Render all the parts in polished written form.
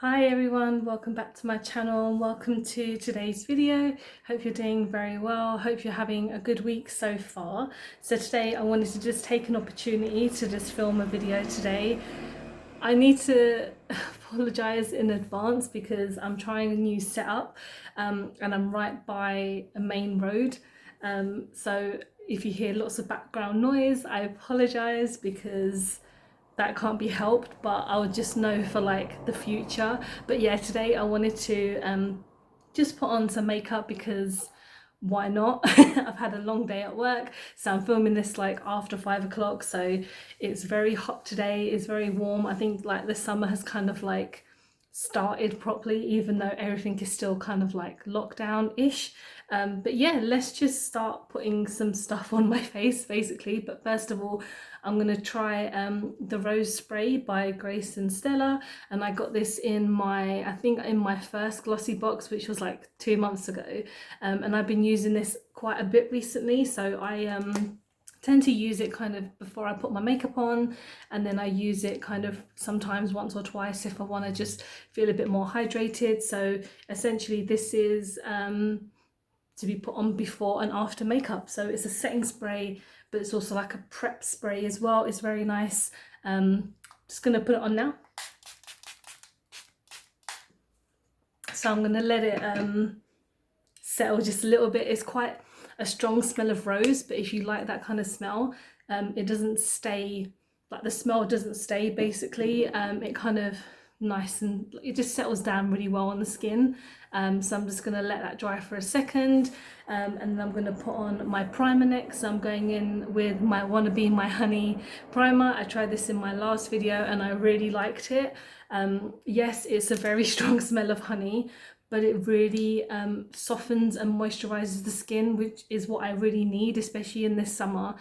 Hi everyone, welcome back to my channel and welcome to today's video. Hope you're doing very well. Hope you're having a good week so far. So today I wanted to just take an opportunity to just film a video today. I need to apologize in advance because I'm trying a new setup and I'm right by a main road. So if you hear lots of background noise, I apologize because that can't be helped, but I'll just know for like the future. But yeah, today I wanted to just put on some makeup because why not? I've had a long day at work, so I'm filming this like after 5 o'clock, so it's very hot today, it's very warm. I think like the summer has kind of like started properly, even though everything is still kind of like lockdown-ish. But yeah, let's just start putting some stuff on my face basically. But first of all, I'm gonna try the Rose Spray by Grace and Stella, and I got this in my, I think in my first glossy box, which was like 2 months ago, and I've been using this quite a bit recently, so I tend to use it kind of before I put my makeup on, and then I use it kind of sometimes once or twice if I want to just feel a bit more hydrated. So essentially this is to be put on before and after makeup. So it's a setting spray, but it's also like a prep spray as well. It's very nice. Just gonna put it on now. So I'm gonna let it settle just a little bit. It's quite a strong smell of rose, but if you like that kind of smell, it doesn't stay, like the smell doesn't stay basically. It kind of nice and it just settles down really well on the skin. So I'm just gonna let that dry for a second, and then I'm gonna put on my primer next. So I'm going in with my Wanna Be My Honey primer. I tried this in my last video and I really liked it. Yes, it's a very strong smell of honey, but it really softens and moisturizes the skin, which is what I really need, especially in this summer.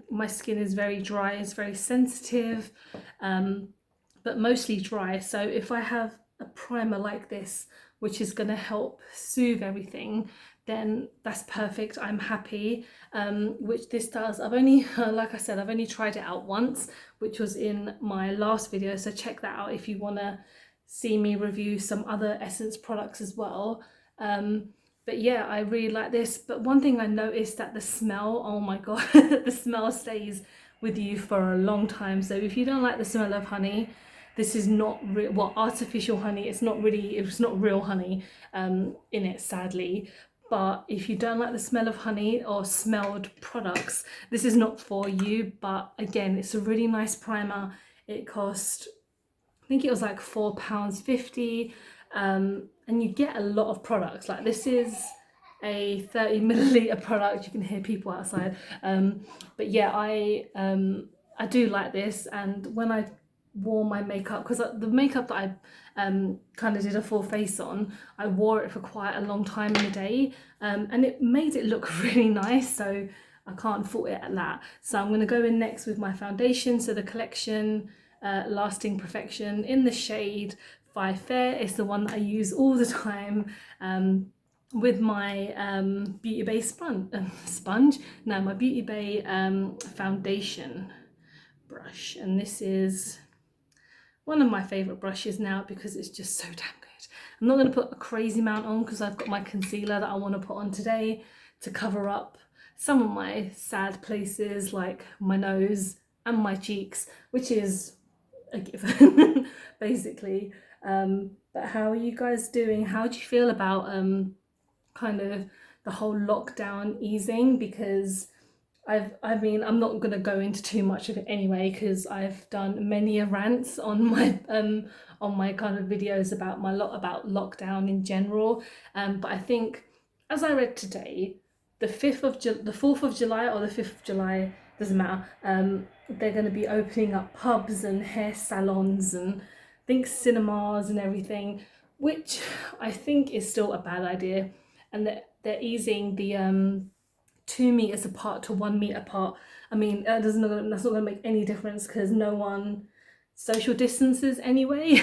My skin is very dry, it's very sensitive, but mostly dry. So if I have a primer like this, which is going to help soothe everything, then that's perfect. I'm happy, which this does. I've only, like I said, I've only tried it out once, which was in my last video. So check that out if you want to see me review some other Essence products as well. But yeah, I really like this. But one thing I noticed, that the smell, oh my god, the smell stays with you for a long time. So if you don't like the smell of honey, this is not well, artificial honey. It's not real honey in it, sadly. But if you don't like the smell of honey or smelled products, this is not for you. But again, it's a really nice primer. It cost, I think it was like £4.50, and you get a lot of products. Like this is a 30 milliliter product. You can hear people outside, but yeah, I do like this. And when I wore my makeup, because the makeup that I kind of did a full face on, I wore it for quite a long time in the day, and it made it look really nice, so I can't fault it at that. So I'm going to go in next with my foundation. So the Collection Lasting Perfection in the shade Five Fair. It's the one that I use all the time with my Beauty Bay my Beauty Bay foundation brush. And this is one of my favourite brushes now because it's just so damn good. I'm not going to put a crazy amount on because I've got my concealer that I want to put on today to cover up some of my sad places like my nose and my cheeks, which is a given basically. But how are you guys doing? How do you feel about kind of the whole lockdown easing? Because I mean, I'm not gonna go into too much of it anyway because I've done many a rants on my kind of videos about about lockdown in general. But I think, as I read today, the 4th of July or the 5th of July, doesn't matter. They're going to be opening up pubs and hair salons and I think cinemas and everything, which I think is still a bad idea. And that they're easing the 2 meters apart to 1 meter apart. I mean, that's not gonna make any difference because no one social distances anyway.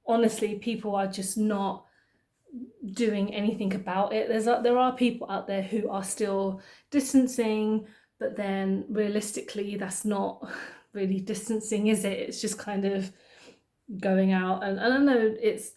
Honestly, people are just not doing anything about it. There are people out there who are still distancing, but then realistically, that's not really distancing, is it? It's just kind of going out, and I know it's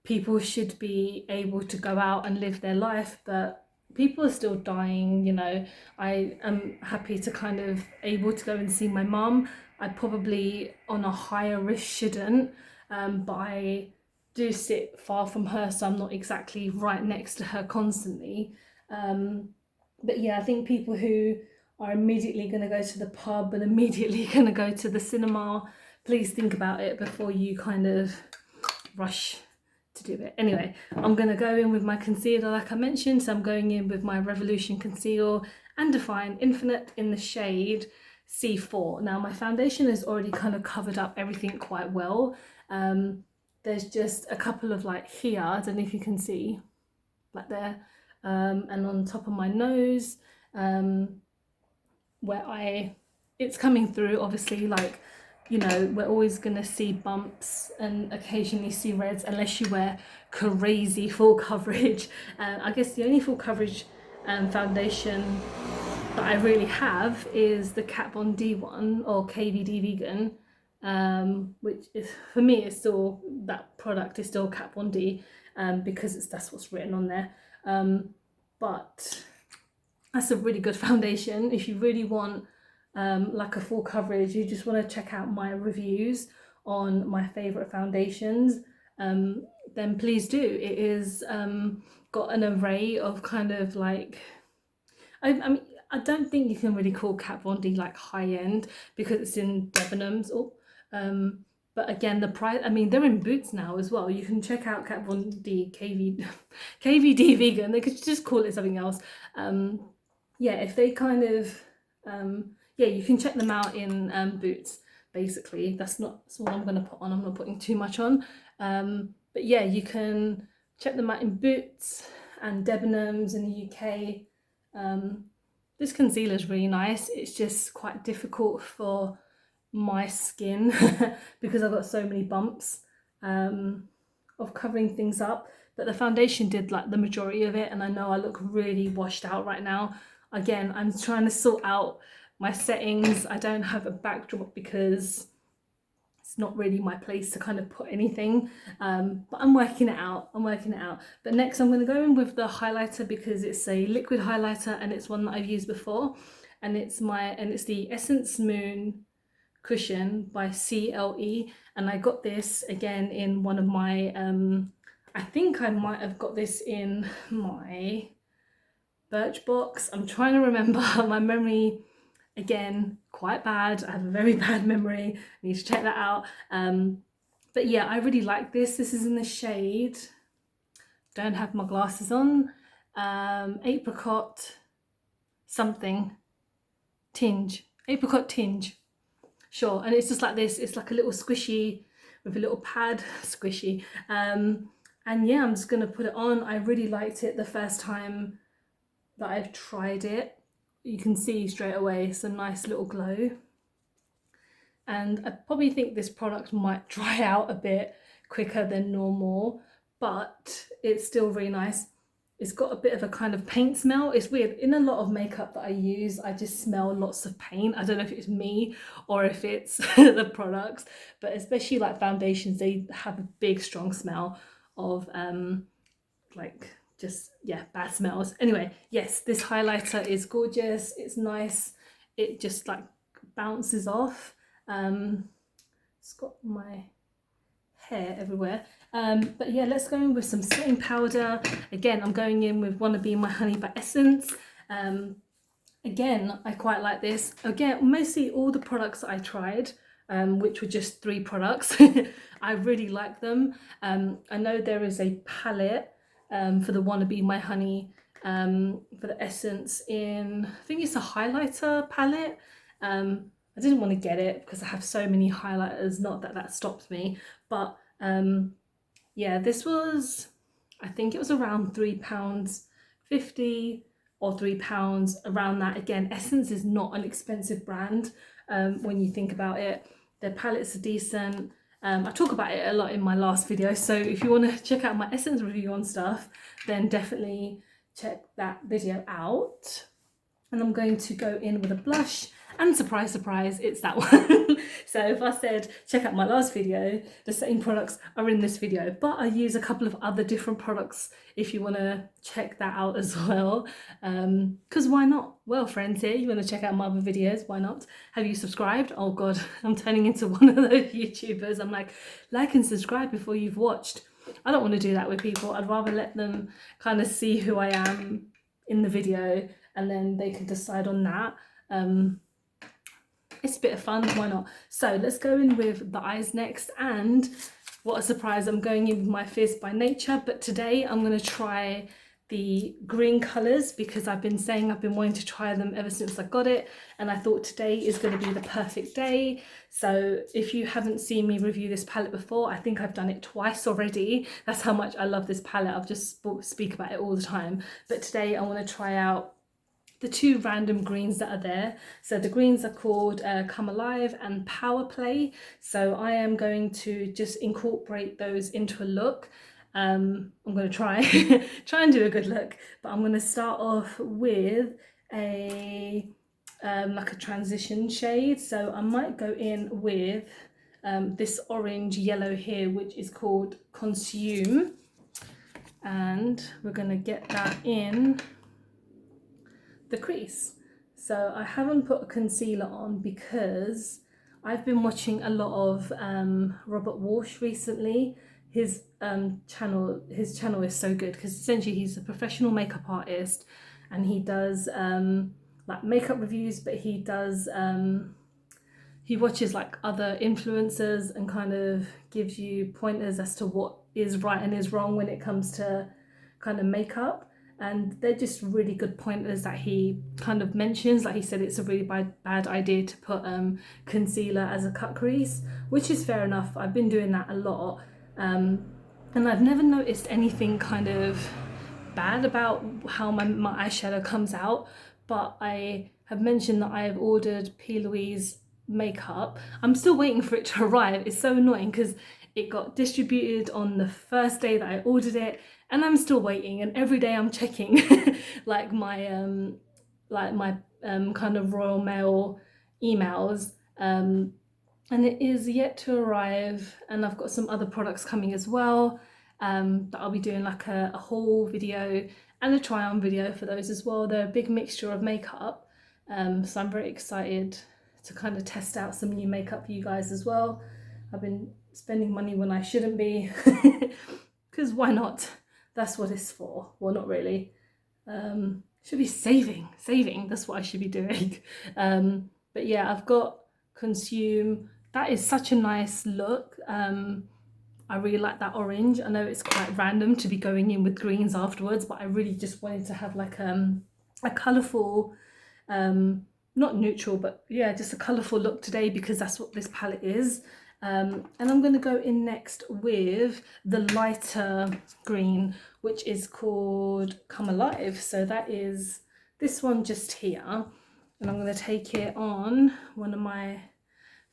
people should be able to go out and live their life, but people are still dying, you know. I am happy to kind of able to go and see my mum. I probably on a higher risk shouldn't, but I do sit far from her, so I'm not exactly right next to her constantly. But yeah, I think people who are immediately going to go to the pub and immediately going to go to the cinema, please think about it before you kind of rush to do it. Anyway, I'm going to go in with my concealer like I mentioned. So I'm going in with my Revolution Conceal and Define Infinite in the shade C4. Now my foundation has already kind of covered up everything quite well. There's just a couple of like here, I don't know if you can see, like there, and on top of my nose, where it's coming through, obviously, like, you know, we're always gonna see bumps and occasionally see reds unless you wear crazy full coverage. I guess the only full coverage foundation that I really have is the Kat Von D one, or KVD Vegan, which is, for me, it's still, that product is still Kat Von D, because that's what's written on there. But that's a really good foundation. If you really want like a full coverage, you just want to check out my reviews on my favorite foundations, then please do. It is got an array of kind of like, I mean, I don't think you can really call Kat Von D like high end because it's in Debenhams. But again, the price, I mean, they're in Boots now as well. You can check out Kat Von D KVD Vegan. They could just call it something else. Yeah, if they kind of, yeah, you can check them out in Boots, basically. That's all I'm going to put on. I'm not putting too much on. But yeah, you can check them out in Boots and Debenhams in the UK. This concealer is really nice. It's just quite difficult for my skin because I've got so many bumps of covering things up. But the foundation did like the majority of it, and I know I look really washed out right now. Again, I'm trying to sort out my settings. I don't have a backdrop because it's not really my place to kind of put anything, but I'm working it out. But next I'm going to go in with the highlighter because it's a liquid highlighter and it's one that I've used before, and it's the Essence Moon Cushion by CLE, and I got this again in one of my I think I might have got this in my Birchbox. I'm trying to remember. My memory, again, quite bad. I have a very bad memory. I need to check that out. But yeah, I really like this. This is in the shade, don't have my glasses on, apricot something tinge, apricot tinge, sure. And it's just like this. It's like a little squishy with a little pad, squishy. And yeah, I'm just gonna put it on. I really liked it the first time that I've tried it. You can see straight away some nice little glow, and I probably think this product might dry out a bit quicker than normal, but it's still really nice. It's got a bit of a kind of paint smell. It's weird, in a lot of makeup that I use I just smell lots of paint. I don't know if it's me or if it's the products, but especially like foundations, they have a big strong smell of like, just, yeah, bad smells. Anyway, yes, this highlighter is gorgeous. It's nice. It just like bounces off. It's got my hair everywhere. But yeah, let's go in with some setting powder. Again, I'm going in with Wanna Be My Honey by Essence. Again, I quite like this. Again, mostly all the products that I tried, which were just 3 products, I really like them. I know there is a palette for the Wanna Be My Honey, for the Essence in, I think it's a highlighter palette. I didn't want to get it because I have so many highlighters, not that that stops me, but yeah, this was, I think it was around £3.50 or £3, around that. Again, Essence is not an expensive brand when you think about it. Their palettes are decent. I talk about it a lot in my last video, so if you want to check out my Essence review on stuff, then definitely check that video out. And I'm going to go in with a blush, And surprise, surprise, it's that one. So if I said, check out my last video, the same products are in this video, but I use a couple of other different products if you want to check that out as well. Because why not? Well, friends here, you want to check out my other videos, why not? Have you subscribed? Oh God, I'm turning into one of those YouTubers. I'm like and subscribe before you've watched. I don't want to do that with people. I'd rather let them kind of see who I am in the video and then they can decide on that. It's a bit of fun, why not? So let's go in with the eyes next, and what a surprise, I'm going in with my Fierce by Nature, but today I'm going to try the green colours because I've been saying I've been wanting to try them ever since I got it, and I thought today is going to be the perfect day. So if you haven't seen me review this palette before, I think I've done it twice already. That's how much I love this palette. I've just speak about it all the time, but today I want to try out the two random greens that are there. So the greens are called Come Alive and Power Play. So I am going to just incorporate those into a look. I'm going to try and do a good look, but I'm going to start off with a like a transition shade. So I might go in with this orange yellow here, which is called Consume, and we're going to get that in the crease. So I haven't put a concealer on because I've been watching a lot of Robert Walsh recently. His channel is so good because essentially he's a professional makeup artist, and he does like makeup reviews, but he does he watches like other influencers and kind of gives you pointers as to what is right and is wrong when it comes to kind of makeup. And they're just really good pointers that he kind of mentions. Like he said, it's a really bad idea to put concealer as a cut crease, which is fair enough. I've been doing that a lot, and I've never noticed anything kind of bad about how my eyeshadow comes out. But I have mentioned that I have ordered P. Louise makeup. I'm still waiting for it to arrive. It's so annoying because it got distributed on the first day that I ordered it, and I'm still waiting, and every day I'm checking like my kind of Royal Mail emails, and it is yet to arrive. And I've got some other products coming as well, that I'll be doing like a haul video and a try on video for those as well. They're a big mixture of makeup, so I'm very excited to kind of test out some new makeup for you guys as well. I've been spending money when I shouldn't be because why not? That's what it's for. Well, not really. Should be saving. That's what I should be doing. But yeah, I've got Consume. That is such a nice look. I really like that orange. I know it's quite random to be going in with greens afterwards, but I really just wanted to have like a colourful, not neutral, but yeah, just a colourful look today because that's what this palette is. And I'm going to go in next with the lighter green, which is called Come Alive. So that is this one just here, and I'm going to take it on one of my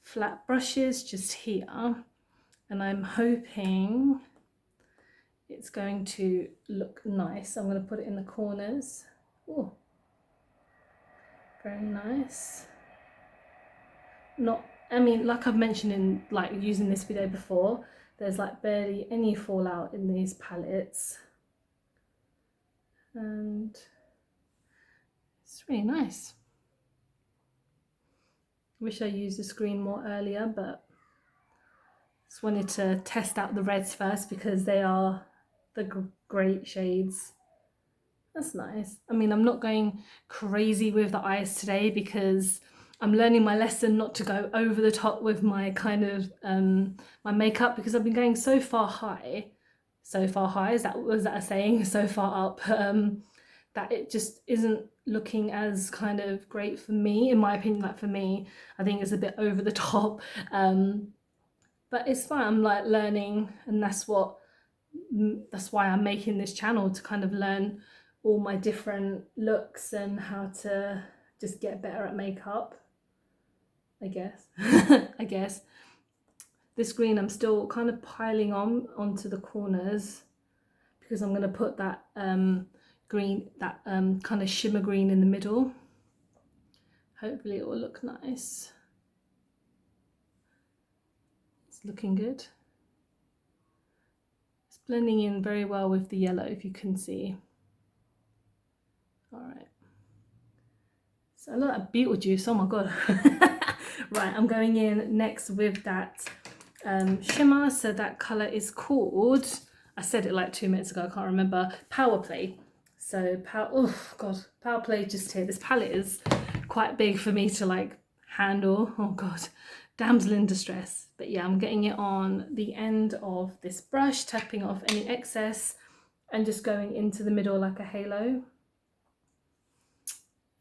flat brushes just here, and I'm hoping it's going to look nice. I'm going to put it in the corners. Oh, very nice. I mean, like I've mentioned in like using this video before, there's like barely any fallout in these palettes, and it's really nice. Wish I used the screen more earlier, but just wanted to test out the reds first because they are the great shades. That's nice. I mean, I'm not going crazy with the eyes today because I'm learning my lesson not to go over the top with my kind of my makeup, because I've been going so far high, was that a saying? So far up, that it just isn't looking as kind of great for me, in my opinion. Like for me, I think it's a bit over the top, but it's fine. I'm like learning, and that's why I'm making this channel, to kind of learn all my different looks and how to just get better at makeup, I guess. I guess this green I'm still kind of piling onto the corners because I'm going to put that green, that kind of shimmer green in the middle. Hopefully it will look nice. It's looking good. It's blending in very well with the yellow, if you can see. All right. So I look like Beetlejuice, oh my God. Right, I'm going in next with that shimmer. So that color is called, I said it like 2 minutes ago, I can't remember, Power Play. So oh God, Power Play just here. This palette is quite big for me to like handle. Oh God, damsel in distress. But yeah, I'm getting it on the end of this brush, tapping off any excess and just going into the middle like a halo.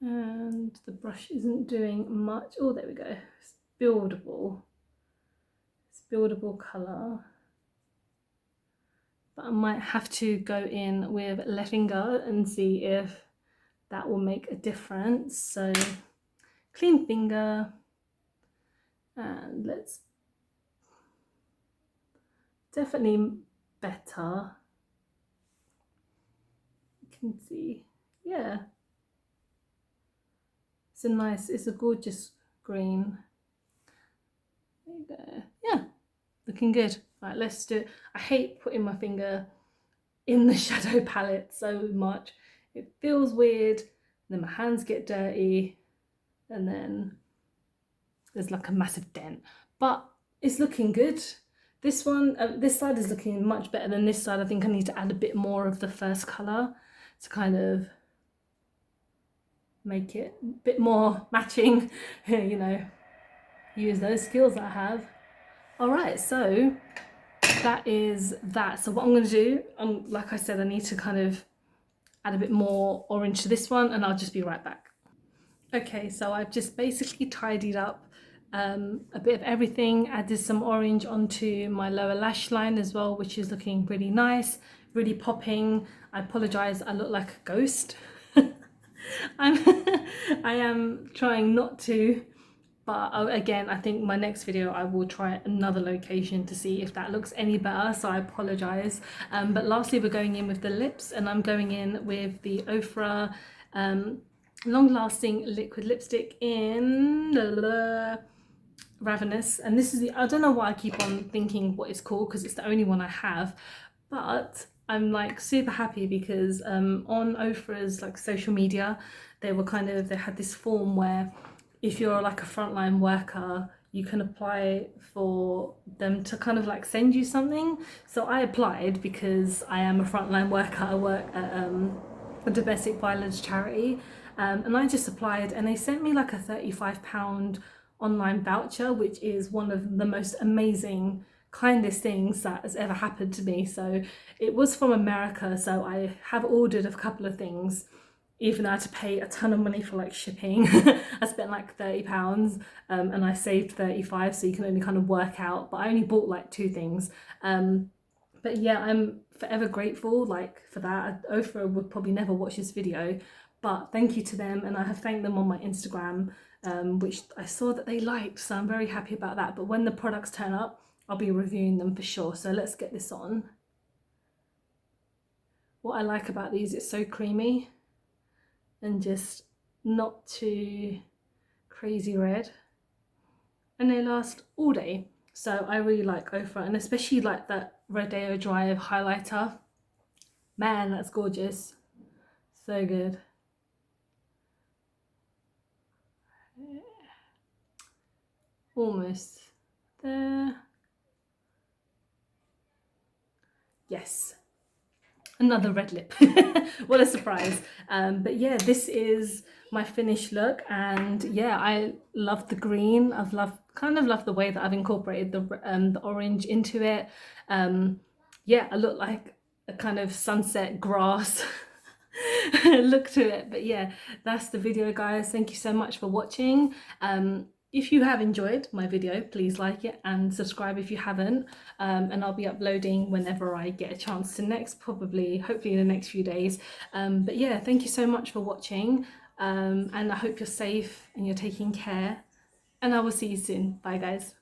And the brush isn't doing much. Oh, there we go. It's buildable. It's buildable colour. But I might have to go in with Lettinger and see if that will make a difference. So clean finger, and let's definitely better. You can see, yeah. It's a gorgeous green. There you go. Yeah, looking good. Right, let's do it. I hate putting my finger in the shadow palette so much. It feels weird, then my hands get dirty, and then there's like a massive dent. But it's looking good. This one, this side is looking much better than this side. I think I need to add a bit more of the first colour to kind of make it a bit more matching, you know, use those skills I have. All right, so that is that. So what I'm going to do, like I said, I need to kind of add a bit more orange to this one, and I'll just be right back. Okay, so I've just basically tidied up a bit of everything, added some orange onto my lower lash line as well, which is looking really nice, really popping. I apologize, I look like a ghost. I am trying not to, but again, I think my next video I will try another location to see if that looks any better, so I apologize. But lastly, we're going in with the lips, and I'm going in with the Ofra long-lasting liquid lipstick in Ravenous, and this is the, I don't know why I keep on thinking what it's called because it's the only one I have, but I'm like super happy because on Ofra's like social media, they had this form where if you're like a frontline worker, you can apply for them to kind of like send you something. So I applied because I am a frontline worker. I work at a domestic violence charity, and I just applied, and they sent me like a £35 online voucher, which is one of the most amazing, kindest things that has ever happened to me. So it was from America, so I have ordered a couple of things, even though I had to pay a ton of money for like shipping. I spent like £30 and I saved 35, so you can only kind of work out, but I only bought like 2 things. But yeah, I'm forever grateful like for that. Ofra would probably never watch this video, but thank you to them, and I have thanked them on my Instagram, which I saw that they liked, so I'm very happy about that. But when the products turn up, I'll be reviewing them for sure. So let's get this on. What I like about these, it's so creamy and just not too crazy red, and they last all day. So I really like Ofra, and especially like that Rodeo Drive highlighter. Man, that's gorgeous. So good. Almost there. Yes, another red lip. What a surprise. But yeah, this is my finished look, and yeah, I love the green. I've kind of loved the way that I've incorporated the orange into it. Yeah, I look like a kind of sunset grass look to it. But yeah, that's the video, guys. Thank you so much for watching. If you have enjoyed my video, please like it and subscribe if you haven't, and I'll be uploading whenever I get a chance to next, hopefully in the next few days. But yeah, thank you so much for watching, and I hope you're safe and you're taking care, and I will see you soon. Bye guys.